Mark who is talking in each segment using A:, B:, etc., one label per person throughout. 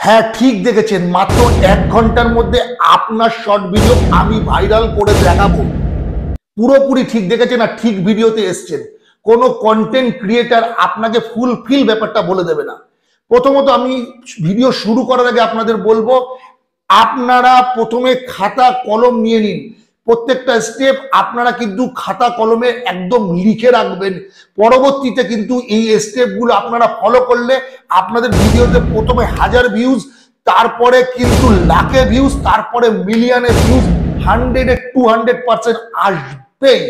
A: হ্যাঁ, ঠিক দেখেছেন, মাত্র 1 ঘন্টার মধ্যে আপনার শর্ট ভিডিও আমি ভাইরাল করে দেখাবো। পুরোপুরি ঠিক দেখেছেন আর ঠিক ভিডিওতে এসছেন। কোনো কন্টেন্ট ক্রিয়েটার আপনাকে ফুলফিল ব্যাপারটা বলে দেবে না। প্রথমত আমি ভিডিও শুরু করার আগে আপনাদের বলবো, আপনারা প্রথমে খাতা কলম নিয়ে নিন। প্রত্যেকটা স্টেপ আপনারা কিন্তু খাতা কলমে একদম লিখে রাখবেন। পরবর্তীতে কিন্তু এই স্টেপগুলো আপনারা ফলো করলে আপনাদের ভিডিওতে প্রথমে 1000 ভিউজ, তারপরে কিন্তু লাখে ভিউজ, তারপরে মিলিয়নে ভিউজ, 100-এ 200% আসবেই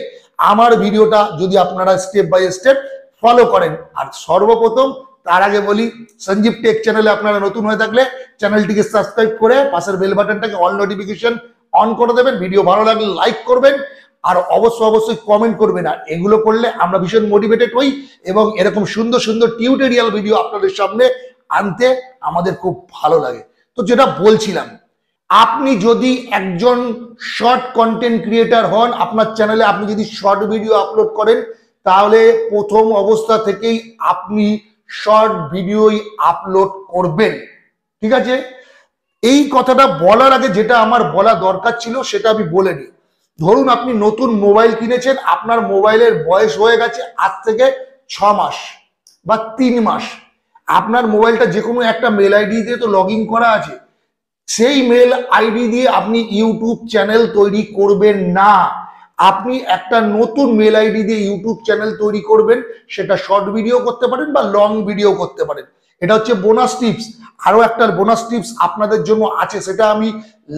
A: আমার ভিডিওটা যদি আপনারা স্টেপ বাই স্টেপ ফলো করেন। আর সর্বপ্রথম তার আগে বলি, সঞ্জীব টেক চ্যানেলে আপনারা নতুন হয়ে থাকলে চ্যানেলটিকে সাবস্ক্রাইব করে পাশের বেল বাটনটাকে অল নোটিফিকেশন অন করে দেবেন। ভিডিও ভালো লাগলে লাইক করবেন আর অবশ্যই কমেন্ট করবেন। আর এগুলো করলে আমরা ভীষণ মোটিভেটেড হই এবং এরকম সুন্দর সুন্দর টিউটোরিয়াল ভিডিও আপনাদের সামনে আনতে আমাদের খুব ভালো লাগে। তো যেটা বলছিলাম, আপনি যদি একজন শর্ট কন্টেন্ট ক্রিয়েটার হন, আপনার চ্যানেলে আপনি যদি শর্ট ভিডিও আপলোড করেন, তাহলে প্রথম অবস্থা থেকেই আপনি শর্ট ভিডিওই আপলোড করবেন। ঠিক আছে, এই কথাটা বলার আগে যেটা আমার বলা দরকার ছিল সেটা আমি বলে নিই। ধরুন আপনি নতুন মোবাইল কিনেছেন, আপনার মোবাইলের বয়স হয়ে গেছে আজ থেকে 6 মাস বা 3 মাস। আপনার মোবাইলটা যে কোনো একটা মেল আইডি দিয়ে তো লগ ইন করা আছে। সেই মেল আইডি দিয়ে আপনি ইউটিউব চ্যানেল তৈরি করবেন না। আপনি একটা নতুন মেল আইডি দিয়ে ইউটিউব চ্যানেল তৈরি করবেন। সেটা শর্ট ভিডিও করতে পারেন বা লং ভিডিও করতে পারেন। এটা হচ্ছে বোনাস টিপস। আরো একটা বোনাস টিপস আপনাদের জন্য আছে, সেটা আমি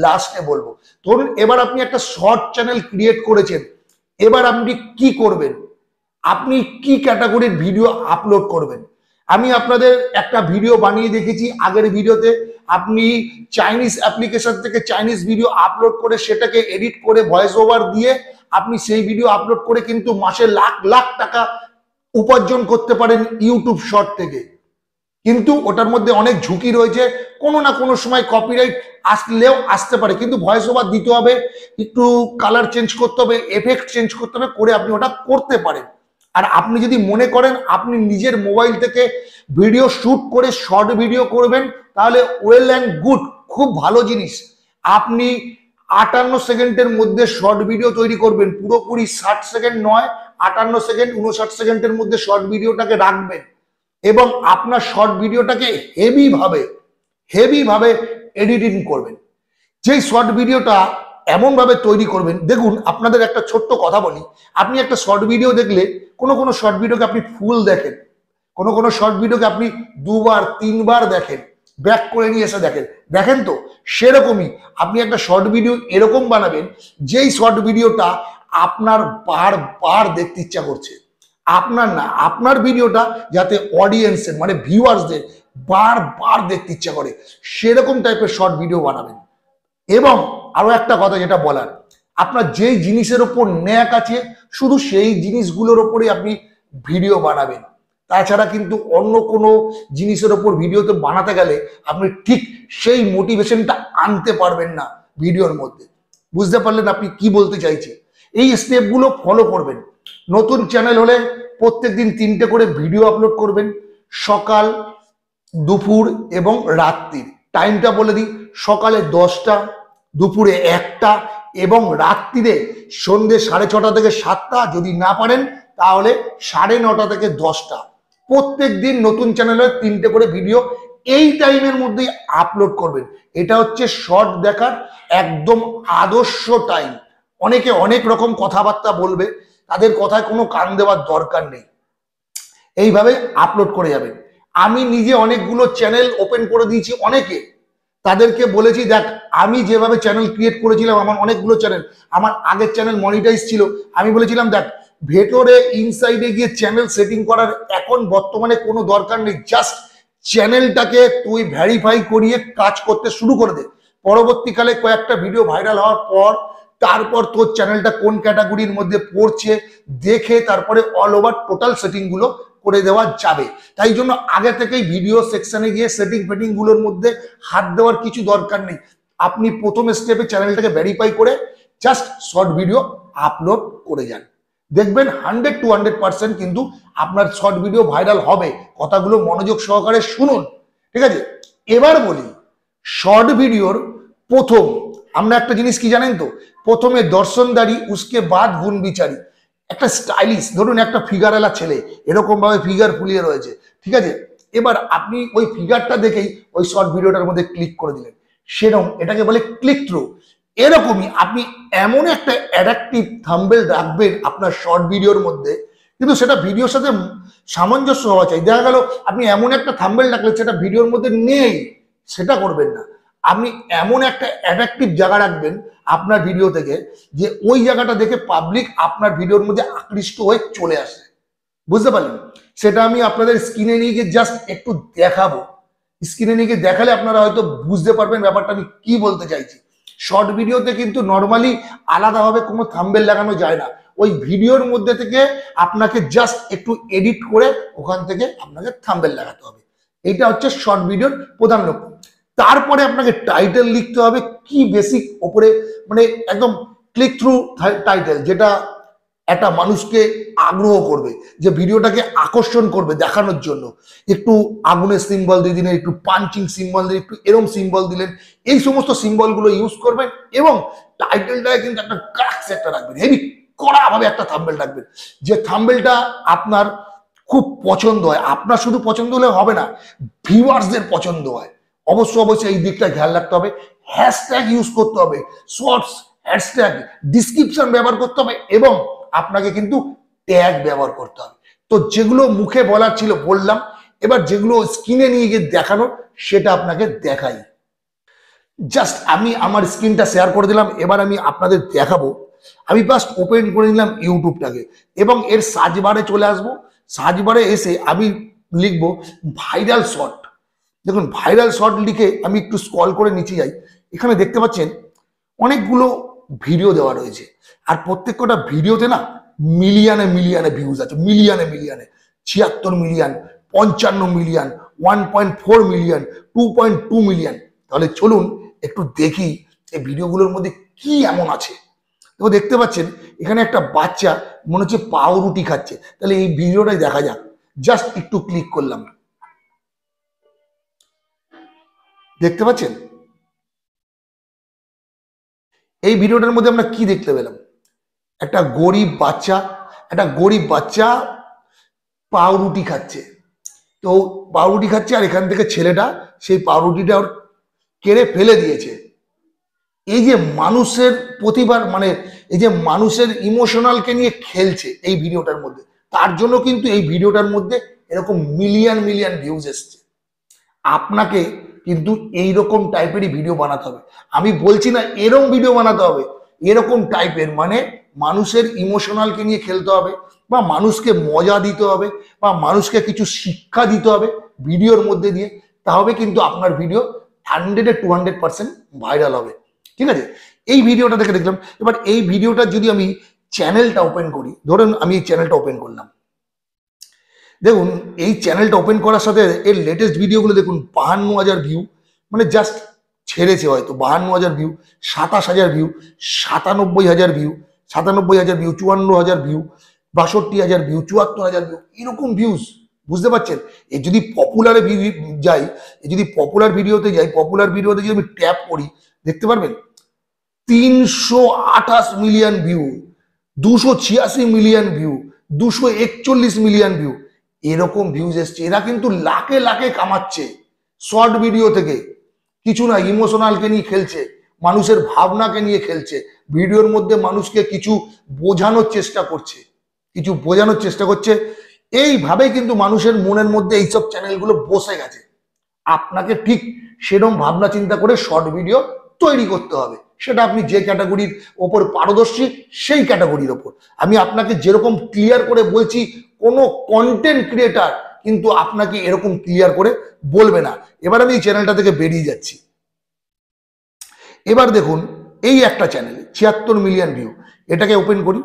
A: লাস্টে বলবো। ধরুন এবার আপনি একটা শর্ট চ্যানেল ক্রিয়েট করেছেন, এবার আপনি কি করবেন, আপনি কি ক্যাটাগরির ভিডিও আপলোড করবেন। আমি আপনাদের একটা ভিডিও বানিয়ে দেখেছি আগের ভিডিওতে। আপনি চাইনিজ অ্যাপ্লিকেশন থেকে চাইনিজ ভিডিও আপলোড করে সেটাকে এডিট করে ভয়েস ওভার দিয়ে আপনি সেই ভিডিও আপলোড করে কিন্তু মাসে লাখ লাখ টাকা উপার্জন করতে পারেন ইউটিউব শর্ট থেকে। কিন্তু ওটার মধ্যে অনেক ঝুঁকি রয়েছে, কোনো না কোনো সময় কপিরাইট আসলেও আসতে পারে, কিন্তু ভয়েস ওভার দিতে হবে, একটু কালার চেঞ্জ করতে হবে, এফেক্ট চেঞ্জ করতে হবে, করে আপনি ওটা করতে পারেন। আর আপনি যদি মনে করেন আপনি নিজের মোবাইল থেকে ভিডিও শুট করে শর্ট ভিডিও করবেন, তাহলে ওয়েল অ্যান্ড গুড, খুব ভালো জিনিস। আপনি 58 সেকেন্ডের মধ্যে শর্ট ভিডিও তৈরি করবেন, পুরোপুরি 60 সেকেন্ড নয়, 58 সেকেন্ড 59 সেকেন্ডের মধ্যে শর্ট ভিডিওটাকে রাখবেন এবং আপনার শর্ট ভিডিওটাকে হেভি ভাবে এডিটিং করবেন। যেই শর্ট ভিডিওটা এমন ভাবে তৈরি করবেন, দেখুন আপনাদের একটা ছোট্ট কথা বলি, আপনি একটা শর্ট ভিডিও দেখলে কোনো শর্ট ভিডিওকে আপনি ফুল দেখেন, কোনো শর্ট ভিডিওকে আপনি 2বার 3বার দেখেন, ব্যাক করে নিয়ে এসে দেখেন তো। সেরকমই আপনি একটা শর্ট ভিডিও এরকম বানাবেন যেই শর্ট ভিডিওটা আপনার বারবার দেখতে ইচ্ছা করছে। আপনার না, আপনার ভিডিওটা যাতে অডিয়েন্সের মানে ভিউয়ার্সদের বারবার দেখতে ইচ্ছা করে, সেরকম টাইপের শর্ট ভিডিও বানাবেন। এবং আরো একটা কথা যেটা বলার, আপনার যেই জিনিসের ওপর ন্যাক আছে শুধু সেই জিনিসগুলোর ওপরে আপনি ভিডিও বানাবেন। তাছাড়া কিন্তু অন্য কোনো জিনিসের ওপর ভিডিওতে বানাতে গেলে আপনি ঠিক সেই মোটিভেশনটা আনতে পারবেন না ভিডিওর মধ্যে। বুঝতে পারলেন আপনি কি বলতে চাইছি? এই স্টেপগুলো ফলো করবেন। নতুন চ্যানেল হলে প্রত্যেকদিন 3টে করে ভিডিও আপলোড করবেন, সকাল, দুপুর এবং রাত্রির। টাইমটা বলে দিই, সকালে 10টা, দুপুরে 1টা এবং রাত্রিরে সন্ধ্যে 6:30 থেকে 7টা, যদি না পারেন তাহলে 9:30 থেকে 10টা। প্রত্যেক দিন নতুন চ্যানেলে 3টে করে ভিডিও এই টাইমের মধ্যেই আপলোড করবেন। এটা হচ্ছে শর্ট দেখার একদম আদর্শ টাইম। অনেকে অনেক রকম কথাবার্তা বলবে, তাদের কথায় কোনো কান দেওয়ার দরকার নেই, এইভাবে আপলোড করে যাবেন। আমি নিজে অনেকগুলো চ্যানেল ওপেন করে দিয়েছি, অনেকে তাদেরকে বলেছি, দেখ আমি যেভাবে চ্যানেল ক্রিয়েট করেছিলাম, আমার অনেকগুলো চ্যানেল, আমার আগের চ্যানেল মনিটাইজ ছিল, আমি বলেছিলাম দেখ ভেতরে ইনসাইডে গিয়ে চ্যানেল সেটিং করার এখন বর্তমানে কোনো দরকার নেই, জাস্ট চ্যানেলটাকে তুই ভেরিফাই করিয়ে কাজ করতে শুরু করে দে। পরবর্তীকালে কয়েকটা ভিডিও ভাইরাল হওয়ার পর তারপর তোর চ্যানেলটা কোন ক্যাটাগরির মধ্যে পড়ছে দেখে তারপরে অল ওভার টোটাল সেটিং গুলো করে দেওয়া যাবে। তাই জন্য আগে থেকেই ভিডিও সেকশনে গিয়ে সেটিং ফেটিং গুলোর মধ্যে হাত দেওয়ার কিছু দরকার নেই। আপনি প্রথম স্টেপে চ্যানেলটাকে ভেরিফাই করে জাস্ট শর্ট ভিডিও আপলোড করে যান, দেখবেন 100-200% কিন্তু আপনার শর্ট ভিডিও ভাইরাল হবে। কথাগুলো মনোযোগ সহকারে শুনুন, ঠিক আছে? এবার বলি, শর্ট ভিডিওর প্রথম আমরা একটা জিনিস কি জানেন তো, প্রথমে দর্শনদারি উসকে বাদ গুণ বিচারি। একটা স্টাইলিশ ধরুন একটা ফিগারওয়ালা ছেলে এরকম ভাবে ফিগার ফুলিয়ে রয়েছে, ঠিক আছে, এবার আপনি ওই ফিগারটা দেখেই ওই শর্ট ভিডিওটার মধ্যে ক্লিক করে দিলেন, সেরকম এটাকে বলে ক্লিক থ্রু। এরকমই আপনি এমন একটা অ্যাট্রাকটিভ থাম্বনেল রাখবেন আপনার শর্ট ভিডিওর মধ্যে, কিন্তু সেটা ভিডিওর সাথে সামঞ্জস্য হওয়া চাই। দেখা গেল আপনি এমন একটা থাম্বনেল রাখলেন সেটা ভিডিওর মধ্যে নেই, সেটা করবেন না। আপনি এমন একটা অ্যাট্রাকটিভ জায়গা রাখবেন আপনার ভিডিও থেকে যে ওই জায়গাটা দেখে পাবলিক আপনার ভিডিওর মধ্যে আকৃষ্ট হয়ে চলে আসে। বুঝতে পারলেন? সেটা আমি আপনাদের স্ক্রিনে নিয়ে গিয়ে জাস্ট একটু দেখাবো। স্ক্রিনে নিয়ে গিয়ে দেখালে আপনারা হয়তো বুঝতে পারবেন ব্যাপারটা আমি কি বলতে চাইছি। শর্ট ভিডিওতে কিন্তু নর্মালি আলাদাভাবে কোনো থাম্বনেল লাগানো যায় না, ওই ভিডিওর মধ্যে থেকে আপনাকে জাস্ট একটু এডিট করে ওখান থেকে আপনাকে থাম্বনেল লাগাতে হবে। এইটা হচ্ছে শর্ট ভিডিওর প্রধান লক্ষ্য। তারপরে আপনাকে টাইটেল লিখতে হবে, কি বেসিক ওপরে মানে একদম ক্লিক থ্রু টাইটেল, যেটা একটা মানুষকে আগ্রহ করবে, যে ভিডিওটাকে আকর্ষণ করবে দেখানোর জন্য। একটু আগুনের সিম্বল দিয়ে দিলেন, একটু পাঞ্চিং সিম্বল দিলেন, একটু এরম সিম্বল দিলেন, এই সমস্ত সিম্বলগুলো ইউজ করবেন এবং টাইটেলটাকে কিন্তু একটা ক্রাক্স একটা রাখবেন, হেভি কড়া ভাবে একটা থাম্বনেল রাখবেন, যে থাম্বনেলটা আপনার খুব পছন্দ হয়। আপনার শুধু পছন্দ হলে হবে না, ভিউয়ার্সদের পছন্দ হয়। অবশ্যই এই দিকটা খেয়াল রাখতে হবে। হ্যাশট্যাগ ইউজ করতে হবে, শর্টস হ্যাশট্যাগ, ডিসক্রিপশন ব্যবহার করতে হবে এবং আপনাকে কিন্তু ট্যাগ ব্যবহার করতে হবে। তো যেগুলো মুখে বলার ছিল বললাম, এবার যেগুলো স্ক্রিনে নিয়ে গিয়ে দেখানো সেটা আপনাকে দেখাই। জাস্ট আমি আমার স্ক্রিনটা শেয়ার করে দিলাম, এবার আমি আপনাদের দেখাবো। আমি ফার্স্ট ওপেন করে নিলাম ইউটিউবটাকে এবং এর সার্চ বারে চলে আসবো। সার্চ বারে এসে আমি লিখবো ভাইরাল শর্ট। দেখুন ভাইরাল শর্ট লিখে আমি একটু স্ক্রল করে নিচে যাই, এখানে দেখতে পাচ্ছেন অনেকগুলো ভিডিও দেওয়া রয়েছে, আর প্রত্যেকটা ভিডিওতে না মিলিয়নে মিলিয়নে ভিউজ আছে, মিলিয়নে মিলিয়নে 76 মিলিয়ন, 55 মিলিয়ন, 1.4 মিলিয়ন, 2.2 মিলিয়ন। তাহলে চলুন একটু দেখি এই ভিডিওগুলোর মধ্যে কি এমন আছে। তো দেখতে পাচ্ছেন এখানে একটা বাচ্চা মনে হচ্ছে পাউরুটি খাচ্ছে, তাহলে এই ভিডিওটাই দেখা যাক। জাস্ট একটু ক্লিক করলাম, দেখতে পাচ্ছেন এই ভিডিওটার মধ্যে আমরা কি দেখতে পেলাম, একটা গরিব বাচ্চা পাউরুটি খাচ্ছে। তো পাউরুটি খাচ্ছে আর এখান থেকে ছেলেটা সেই পাউরুটিটা ওর কেড়ে ফেলে দিয়েছে। এই যে মানুষের প্রতিবার মানে এই যে মানুষের ইমোশনালকে নিয়ে খেলছে এই ভিডিওটার মধ্যে, তার জন্য কিন্তু এই ভিডিওটার মধ্যে এরকম মিলিয়ন মিলিয়ন ভিউজ এসছে। আপনাকে কিন্তু এইরকম টাইপেরই ভিডিও বানাতে হবে। আমি বলছি না এরকম ভিডিও বানাতে হবে, এরকম টাইপের মানে মানুষের ইমোশনালকে নিয়ে খেলতে হবে, বা মানুষকে মজা দিতে হবে, বা মানুষকে কিছু শিক্ষা দিতে হবে ভিডিওর মধ্যে দিয়ে। তাহলে কিন্তু আপনার ভিডিও 100-200% ভাইরাল হবে। ঠিক আছে, এই ভিডিওটা দেখে দেখলাম। এবার এই ভিডিওটা যদি আমি চ্যানেলটা ওপেন করি, ধরুন আমি এই চ্যানেলটা ওপেন করলাম, দেখুন এই চ্যানেলটা ওপেন করার সাথে এর লেটেস্ট ভিডিওগুলো দেখুন 52,000 ভিউ, মানে জাস্ট ছেড়েছে হয়তো 52,000 view, 27,000 view, 97,000 view, 97,000 view, 54,000 view, 62,000 view, 74,000 view, এরকম ভিউজ। বুঝতে পারছেন? এই যদি পপুলারে যাই, যদি পপুলার ভিডিওতে যাই, পপুলার ভিডিওতে যদি আমি ট্যাপ করি দেখতে পারবেন 328 million view, 286 million view, 241 million view, এরকম ভিউজ এসছে। এরা কিন্তু লাখে লাখে কামাচ্ছে শর্ট ভিডিও থেকে। কিছু না, ইমোশনালকে নিয়ে খেলছে, মানুষের ভাবনাকে নিয়ে খেলছে, ভিডিওর মধ্যে মানুষকে কিছু বোঝানোর চেষ্টা করছে। এইভাবেই কিন্তু মানুষের মনের মধ্যে এইসব চ্যানেলগুলো বসে গেছে। আপনাকে ঠিক সেরকম ভাবনা চিন্তা করে শর্ট ভিডিও তৈরি করতে হবে, সেটা আপনি যে ক্যাটাগরির ওপর পারদর্শী সেই ক্যাটাগরির ওপর। আমি আপনাকে যেরকম ক্লিয়ার করে বলছি, কোনো কন্টেন্ট ক্রিয়েটার কিন্তু আপনাকে এরকম ক্লিয়ার করে বলবে না। এবার আমি এই চ্যানেলটা থেকে বেরিয়ে যাচ্ছি। এবার দেখুন এই একটা চ্যানেল 76 মিলিয়ন ভিউ, এটাকে ওপেন করি,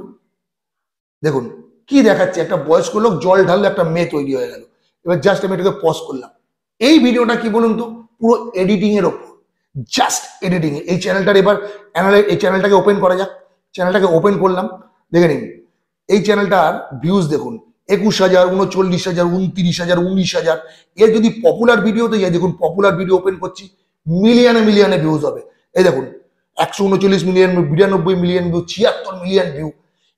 A: দেখুন কি দেখাচ্ছে, একটা বয়স্ক লোক জল ঢাললে একটা মেয়ে তৈরি হয়ে গেল। এবার জাস্ট আমি এটাকে পজ করলাম। এই ভিডিওটা কি বলুন তো, পুরো এডিটিং এর ওপর, জাস্ট এডিটিং। এই চ্যানেলটার এবার এই চ্যানেলটাকে ওপেন করা যাক। চ্যানেলটাকে ওপেন করলাম, দেখে নিন এই চ্যানেলটার ভিউজ দেখুন 21,000, 39,000, 29,000, 19,000। এর যদি পপুলার ভিডিওতে যাই, দেখুন পপুলার ভিডিও ওপেন করছি, মিলিয়নে মিলিয়নে ভিউজ হবে। এই দেখুন 139 million, 92 million view, 76 million view.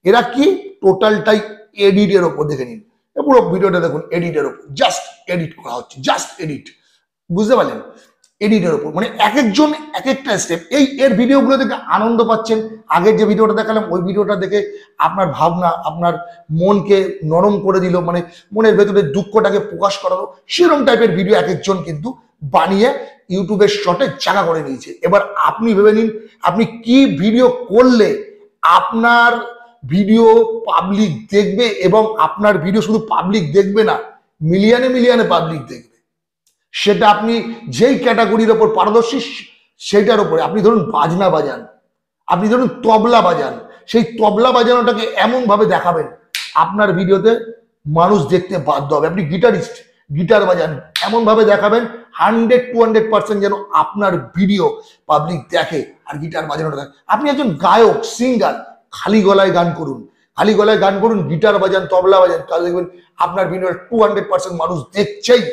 A: এরা কি টোটালটাই এডিটের ওপর, দেখে নিন পুরো ভিডিওটা দেখুন, এডিটের ওপর, জাস্ট এডিট করা হচ্ছে, জাস্ট এডিট, বুঝতে পারলেন? এডিটের ওপর, মানে এক একজন এক একটা স্টেপ। এর ভিডিওগুলো দেখে আনন্দ পাচ্ছেন। আগের যে ভিডিওটা দেখালাম ওই ভিডিওটা দেখে আপনার ভাবনা, আপনার মনকে নরম করে দিল, মানে মনের ভেতরে দুঃখটাকে প্রকাশ করালো, সেরকম টাইপের ভিডিও এক একজন কিন্তু বানিয়ে ইউটিউবের শর্টে জায়গা করে নিয়েছে। এবার আপনি ভেবে নিন আপনি কি ভিডিও করলে আপনার ভিডিও পাবলিক দেখবে, এবং আপনার ভিডিও শুধু পাবলিক দেখবে না, মিলিয়নে মিলিয়নে পাবলিক দেখবে। সেটা আপনি যেই ক্যাটাগরির ওপর পারদর্শী সেটার উপরে। আপনি ধরুন বাজনা বাজান, আপনি ধরুন তবলা বাজান, সেই তবলা বাজানোটাকে এমন ভাবে দেখাবেন আপনার ভিডিওতে মানুষ দেখতে বাধ্য হবে। আপনি গিটারিস্ট, গিটার বাজান, এমন ভাবে দেখাবেন 100-200% যেন আপনার ভিডিও পাবলিক দেখে আর গিটার বাজানোটা দেখে। আপনি একজন গায়ক, সিঙ্গার, খালি গলায় গান করুন, খালি গলায় গান করুন, গিটার বাজান, তবলা বাজান, তাহলে দেখবেন আপনার ভিডিও 200% মানুষ দেখছেই,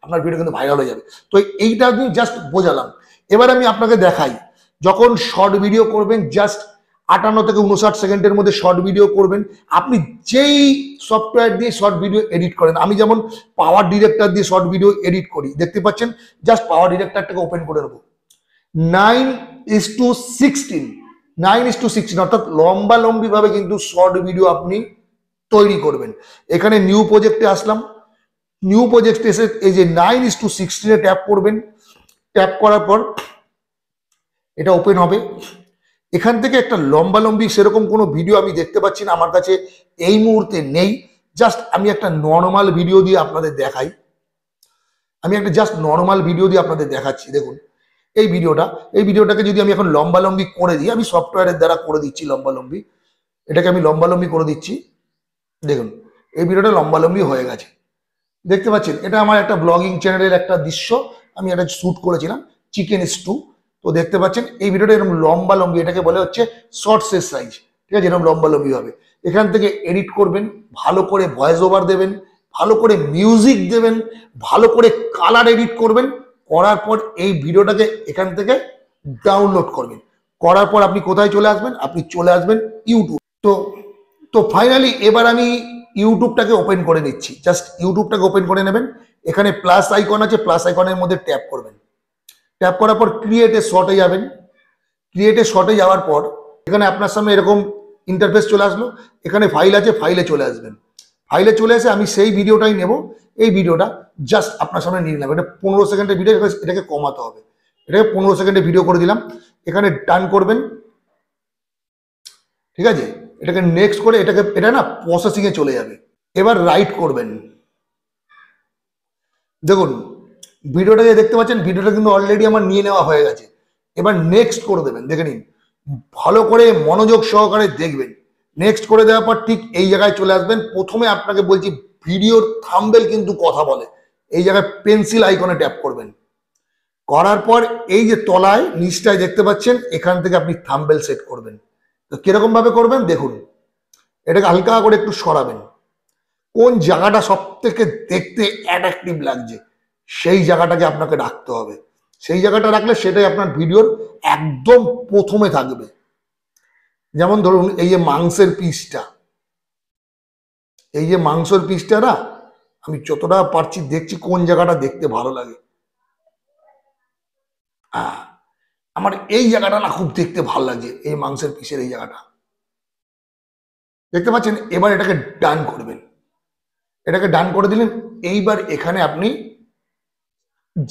A: আপনার ভিডিও কিন্তু ভাইরাল হয়ে যাবে। তো এইটা আমি জাস্ট বোঝালাম। এবার আমি আপনাকে দেখাই, যখন শর্ট ভিডিও করবেন, জাস্ট 58 থেকে 59 সেকেন্ডের মধ্যে শর্ট ভিডিও করবেন, আপনি যেই সফটওয়্যার দিয়ে শর্ট ভিডিও এডিট করেন, আমি যেমন পাওয়ার ডিরেক্টর দিয়ে শর্ট ভিডিও এডিট করি, দেখতে পাচ্ছেন, জাস্ট পাওয়ার ডিরেক্টরটাকে ওপেন করে নেবো। 9:16, 9:16, অর্থাৎ লম্বা লম্বি ভাবে কিন্তু শর্ট ভিডিও আপনি তৈরি করবেন। এখানে নিউ প্রজেক্টে আসলাম, নিউ প্রজেক্ট এসে এই যে 9:16 ট্যাপ করবেন। ট্যাপ করার পর এটা ওপেন হবে। এখান থেকে একটা লম্বা লম্বি সেরকম কোনো ভিডিও আমি দেখতে পাচ্ছি না, আমার কাছে এই মুহূর্তে নেই। জাস্ট আমি একটা নর্মাল ভিডিও দিয়ে আপনাদের দেখাই, আমি একটা জাস্ট নর্মাল ভিডিও দিয়ে আপনাদের দেখাচ্ছি। দেখুন এই ভিডিওটাকে যদি আমি এখন লম্বা লম্বি করে দিই, আমি সফটওয়্যারের দ্বারা করে দিচ্ছি লম্বা লম্বি, এটাকে আমি লম্বা লম্বি করে দিচ্ছি। দেখুন এই ভিডিওটা লম্বা লম্বি হয়ে গেছে, দেখতে পাচ্ছেন। এটা আমার একটা ব্লগিং চ্যানেলের একটা দৃশ্য, আমি এটা শুট করেছিলাম, চিকেন স্টু। তো দেখতে পাচ্ছেন এই ভিডিওটা এরকম লম্বা লম্বি, এটাকে বলে হচ্ছে শর্টসের সাইজ, ঠিক আছে? এরকম লম্বা লম্বি হবে। এখান থেকে এডিট করবেন, ভালো করে ভয়েস ওভার দেবেন, ভালো করে মিউজিক দেবেন, ভালো করে কালার এডিট করবেন। করার পর এই ভিডিওটাকে এখান থেকে ডাউনলোড করবেন। করার পর আপনি কোথায় চলে আসবেন? আপনি চলে আসবেন ইউটিউব। তো ফাইনালি এবার আমি ইউটিউবটাকে ওপেন করে নিচ্ছি। জাস্ট ইউটিউবটাকে ওপেন করে নেবেন। এখানে প্লাস আইকন আছে, প্লাস আইকনের মধ্যে ট্যাপ করবেন। ট্যাপ করার পর ক্রিয়েট এ শর্টে যাবেন। ক্রিয়েট এ শর্টে যাওয়ার পর এখানে আপনার সামনে এরকম ইন্টারফেস চলে আসলো। এখানে ফাইল আছে, ফাইলে চলে আসবেন। ফাইলে চলে এসে আমি সেই ভিডিওটাই নেব। এই ভিডিওটা জাস্ট আপনার সামনে নিয়ে নেব। এটা 15 সেকেন্ডের ভিডিও, এটাকে কমাতে হবে। এটাকে 15 সেকেন্ডের ভিডিও করে দিলাম। এখানে ডান করবেন, ঠিক আছে? এটাকে নেক্সট করে এটা না প্রসেসিং এ চলে যাবে। এবার রাইট করবেন। দেখুন ভিডিওটা যে দেখতে পাচ্ছেন, ভিডিওটা কিন্তু অলরেডি আমার নিয়ে নেওয়া হয়ে গেছে। এবার নেক্সট করে দেবেন। দেখে নিন, ভালো করে মনোযোগ সহকারে দেখবেন। নেক্সট করে দেওয়ার পর ঠিক এই জায়গায় চলে আসবেন। প্রথমে আপনাকে বলছি ভিডিওর থাম্বনেল কিন্তু কথা বলে, এই জায়গায় পেন্সিল আইকনে ট্যাপ করবেন। করার পর এই যে তলায় নিচটায় দেখতে পাচ্ছেন, এখান থেকে আপনি থাম্বনেল সেট করবেন। তো কিরকম ভাবে করবেন দেখুন, এটাকে হালকা করে একটু সরাবেন। কোন জায়গাটা সব থেকে দেখতে অ্যাট্রাকটিভ লাগছে সেই জায়গাটাকে আপনাকে রাখতে হবে। সেই জায়গাটা রাখলে সেটাই আপনার ভিডিওর একদম প্রথমে থাকবে। যেমন ধরুন এই যে মাংসের পিসটা, এই যে মাংসের পিসটা না, আমি যতটা পারছি দেখছি কোন জায়গাটা দেখতে ভালো লাগে। আমার এই জায়গাটা না খুব দেখতে ভালো লাগছে, এই মাংসের পিসের এই জায়গাটা দেখতে পাচ্ছেন। এবার এটাকে ডান করবেন। এটাকে ডান করে দিলেন। এইবার এখানে আপনি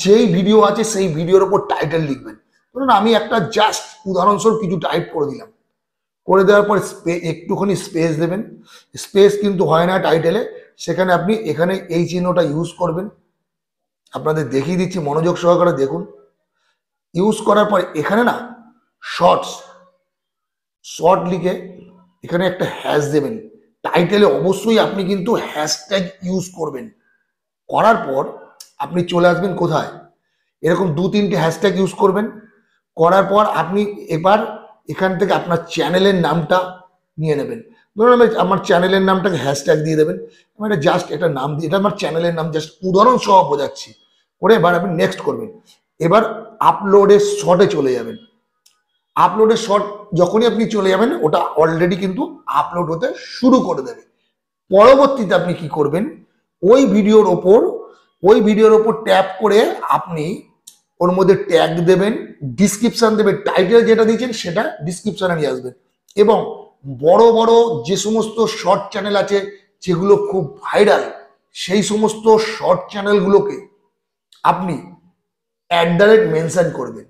A: যেই ভিডিও আছে সেই ভিডিওর উপর টাইটেল লিখবেন। ধরুন আমি একটা জাস্ট উদাহরণস্বরূপ কিছু টাইপ করে দিলাম। করে দেওয়ার পর একটুখানি স্পেস দেবেন। স্পেস কিন্তু হয় না টাইটেলে, সেখানে আপনি এখানে এই চিহ্নটা ইউজ করবেন। আপনাদের দেখিয়ে দিচ্ছি, মনোযোগ সহকারে দেখুন। ইউজ করার পর এখানে না শর্ট লিখে এখানে একটা হ্যাশ দেবেন। টাইটেলে অবশ্যই আপনি কিন্তু হ্যাশট্যাগ ইউজ করবেন। করার পর আপনি চলে আসবেন কোথায়, এরকম 2-3টে হ্যাশট্যাগ ইউজ করবেন। করার পর আপনি এবার এখান থেকে আপনার চ্যানেলের নামটা নিয়ে নেবেন। ধরুন আমি আমার চ্যানেলের নামটাকে হ্যাশট্যাগ দিয়ে দেবেন। আমি এটা জাস্ট একটা নাম দিয়ে, এটা আমার চ্যানেলের নাম, জাস্ট উদাহরণ সহ বোঝাচ্ছি। করে এবার আপনি নেক্সট করবেন। এবার আপলোডের শর্টে চলে যাবেন। আপলোডের শর্ট যখনই আপনি চলে যাবেন, ওটা অলরেডি কিন্তু আপলোড হতে শুরু করে দেবে। পরবর্তীতে আপনি কি করবেন, ওই ভিডিওর ওপর ট্যাপ করে আপনি ওর মধ্যে ট্যাগ দেবেন, ডিসক্রিপশন দেবেন, টাইটেল যেটা দিয়েছেন সেটা ডিসক্রিপশনে নিয়ে আসবেন। এবং বড় বড় যে সমস্ত শর্ট চ্যানেল আছে যেগুলো খুব ভাইরাল, সেই সমস্ত শর্ট চ্যানেলগুলোকে আপনি মেনশন করবেন।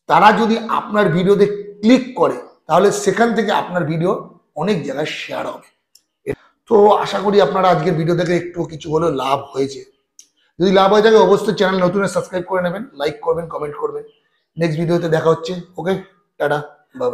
A: তারা যদি আপনার ভিডিওতে ক্লিক করে তাহলে সেখান থেকে আপনার ভিডিও অনেক জায়গায় শেয়ার হবে। তো আশা করি আপনারা আজকের ভিডিও থেকে একটু কিছু হলেও লাভ হয়েছে। যদি লাভ হয়ে থাকে অবশ্যই চ্যানেল নতুন সাবস্ক্রাইব করে নেবেন, লাইক করবেন, কমেন্ট করবেন। নেক্সট ভিডিওতে দেখা হচ্ছে। ওকে, টাটা, বাই বাই।